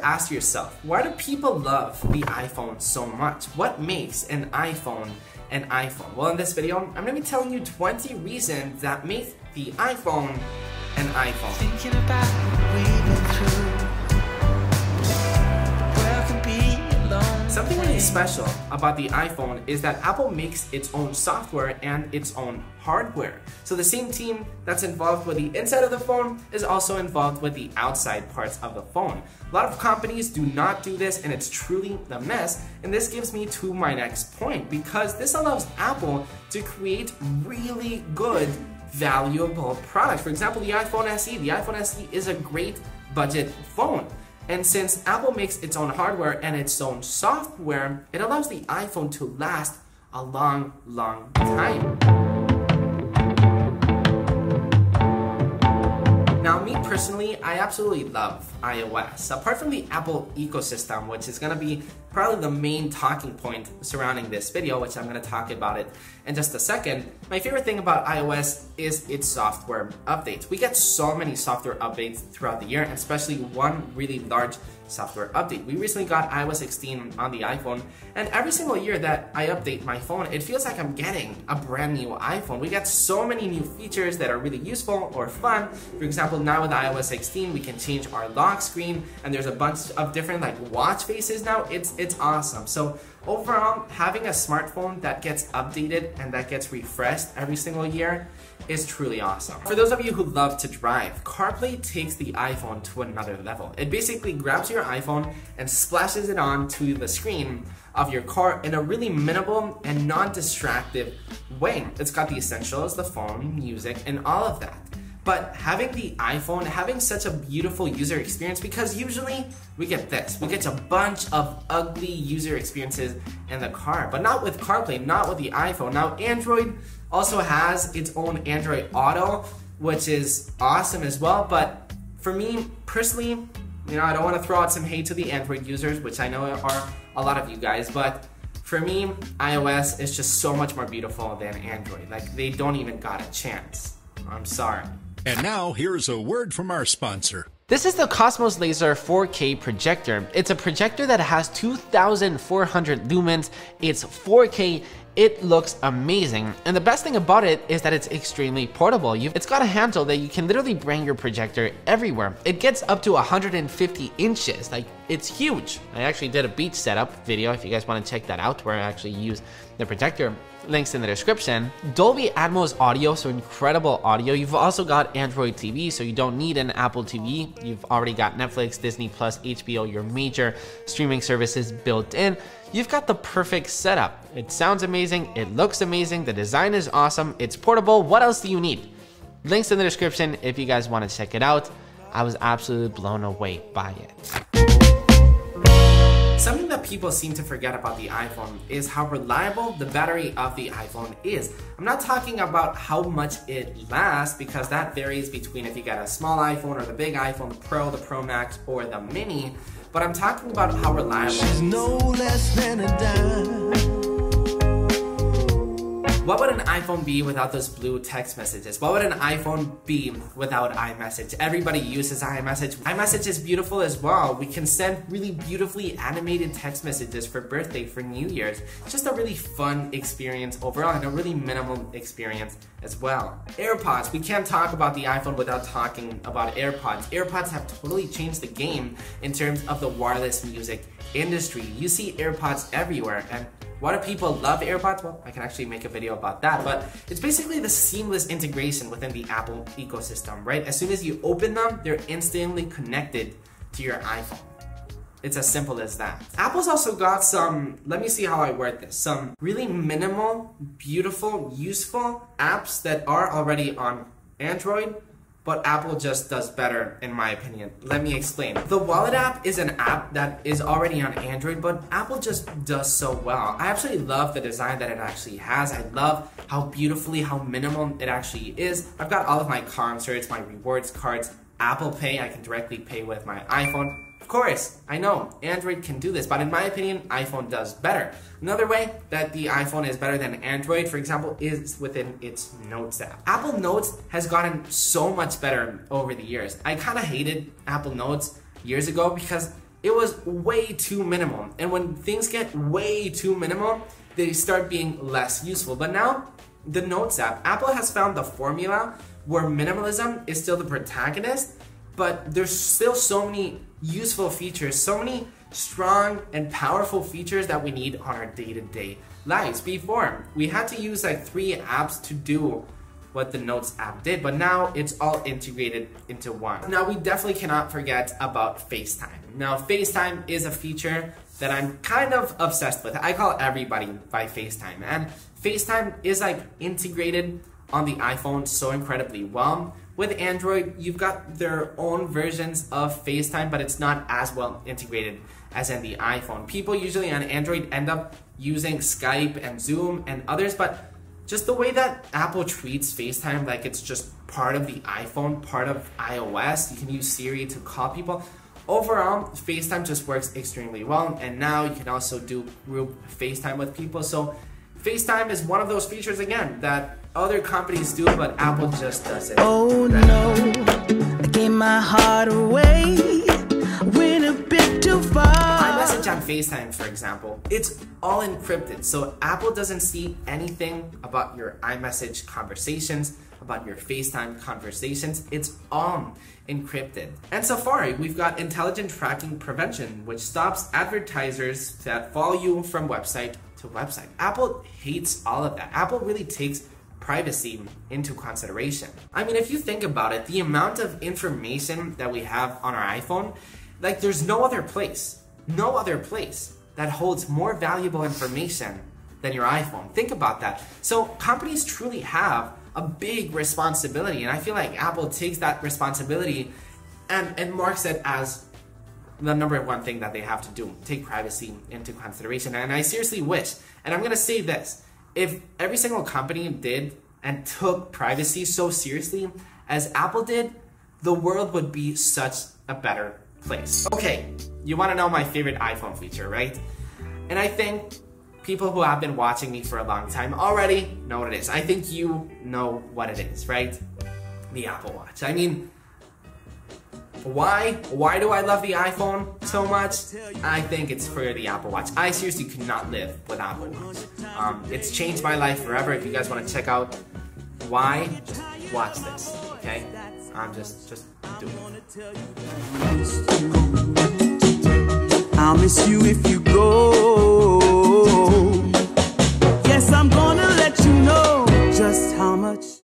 ask yourself, why do people love the iPhone so much? What makes an iPhone an iPhone? Well, in this video, I'm going to be telling you 20 reasons that make the iPhone an iPhone. Thinking about what we've been through. Something really special about the iPhone is that Apple makes its own software and its own hardware. So the same team that's involved with the inside of the phone is also involved with the outside parts of the phone. A lot of companies do not do this, and it's truly a mess. And this gives me to my next point, because this allows Apple to create really good, valuable products. For example, the iPhone SE. The iPhone SE is a great budget phone. And since Apple makes its own hardware and its own software, it allows the iPhone to last a long, long time. Now, me personally, I absolutely love iOS. Apart from the Apple ecosystem, which is going to be probably the main talking point surrounding this video, which I'm going to talk about it in just a second, my favorite thing about iOS is its software updates. We get so many software updates throughout the year, and especially one really large software update. We recently got iOS 16 on the iPhone, and every single year that I update my phone, it feels like I'm getting a brand new iPhone. We get so many new features that are really useful or fun. For example, now with iOS 16, we can change our lock screen, and there's a bunch of different like watch faces now. It's awesome. So overall, having a smartphone that gets updated and that gets refreshed every single year is truly awesome. For those of you who love to drive, CarPlay takes the iPhone to another level. It basically grabs your iPhone and splashes it onto the screen of your car in a really minimal and non-distractive way. It's got the essentials, the phone, music, and all of that. But having the iPhone, having such a beautiful user experience, because usually we get this. We get a bunch of ugly user experiences in the car, but not with CarPlay, not with the iPhone. Now, Android also has its own Android Auto, which is awesome as well. But for me, personally, you know, I don't want to throw out some hate to the Android users, which I know are a lot of you guys, but for me, iOS is just so much more beautiful than Android. Like, they don't even got a chance. I'm sorry. And now, here's a word from our sponsor. This is the Cosmos Laser 4K projector. It's a projector that has 2,400 lumens. It's 4K. It looks amazing. And the best thing about it is that it's extremely portable. It's got a handle that you can literally bring your projector everywhere. It gets up to 150 inches. Like, it's huge. I actually did a beach setup video if you guys want to check that out, where I actually use the projector. Links in the description. Dolby Atmos audio, so incredible audio. You've also got Android TV, so you don't need an Apple TV. You've already got Netflix, Disney Plus, HBO, your major streaming services built in. You've got the perfect setup. It sounds amazing, it looks amazing, the design is awesome, it's portable. What else do you need? Links in the description if you guys want to check it out. I was absolutely blown away by it. Something that people seem to forget about the iPhone is how reliable the battery of the iPhone is. I'm not talking about how much it lasts, because that varies between if you get a small iPhone or the big iPhone, the Pro Max, or the Mini, but I'm talking about how reliable it is. No less than a dime. What would an iPhone be without those blue text messages? What would an iPhone be without iMessage? Everybody uses iMessage. iMessage is beautiful as well. We can send really beautifully animated text messages for birthday, for New Year's. It's just a really fun experience overall, and a really minimal experience as well. AirPods. We can't talk about the iPhone without talking about AirPods. AirPods have totally changed the game in terms of the wireless music industry. You see AirPods everywhere, and why do people love AirPods? Well, I can actually make a video about that, but it's basically the seamless integration within the Apple ecosystem, right? As soon as you open them, they're instantly connected to your iPhone. It's as simple as that. Apple's also got some, let me see how I word this, some really minimal, beautiful, useful apps that are already on Android, but Apple just does better, in my opinion. Let me explain. The Wallet app is an app that is already on Android, but Apple just does so well. I actually love the design that it actually has. I love how beautifully, how minimal it actually is. I've got all of my concerts, my rewards cards, Apple Pay. I can directly pay with my iPhone. Of course, I know Android can do this, but in my opinion, iPhone does better. Another way that the iPhone is better than Android, for example, is within its Notes app. Apple Notes has gotten so much better over the years. I kind of hated Apple Notes years ago because it was way too minimal. And when things get way too minimal, they start being less useful. But now, the Notes app, Apple has found the formula where minimalism is still the protagonist, but there's still so many useful features, so many strong and powerful features that we need on our day-to-day lives. Before, we had to use like 3 apps to do what the Notes app did, but now it's all integrated into one. Now, we definitely cannot forget about FaceTime. Now, FaceTime is a feature that I'm kind of obsessed with. I call everybody by FaceTime, and FaceTime is like integrated on the iPhone so incredibly well. With Android, you've got their own versions of FaceTime, but it's not as well integrated as in the iPhone. People usually on Android end up using Skype and Zoom and others, but just the way that Apple treats FaceTime like it's just part of the iPhone, part of iOS, you can use Siri to call people. Overall, FaceTime just works extremely well, and now you can also do group FaceTime with people. So FaceTime is one of those features, again, that other companies do, but Apple just doesn't. Oh no, I gave my heart away, went a bit too far. iMessage on FaceTime, for example, it's all encrypted, so Apple doesn't see anything about your iMessage conversations, about your FaceTime conversations. It's all encrypted. And Safari, we've got intelligent tracking prevention, which stops advertisers that follow you from website to website. Apple hates all of that. Apple really takes privacy into consideration. I mean, if you think about it, the amount of information that we have on our iPhone, like there's no other place that holds more valuable information than your iPhone. Think about that. So companies truly have a big responsibility, and I feel like Apple takes that responsibility and marks it as the #1 thing that they have to do, take privacy into consideration. And I seriously wish, and I'm gonna say this, if every single company did and took privacy so seriously as Apple did, the world would be such a better place. Okay, you wanna know my favorite iPhone feature, right? And I think people who have been watching me for a long time already know what it is. I think you know what it is, right? The Apple Watch. I mean, why do I love the iPhone so much? I think it's for the Apple Watch. I seriously could not live without Apple Watch. It's changed my life forever. If you guys want to check out why, just watch this, okay? I'm just doing it. I'll miss you if you go.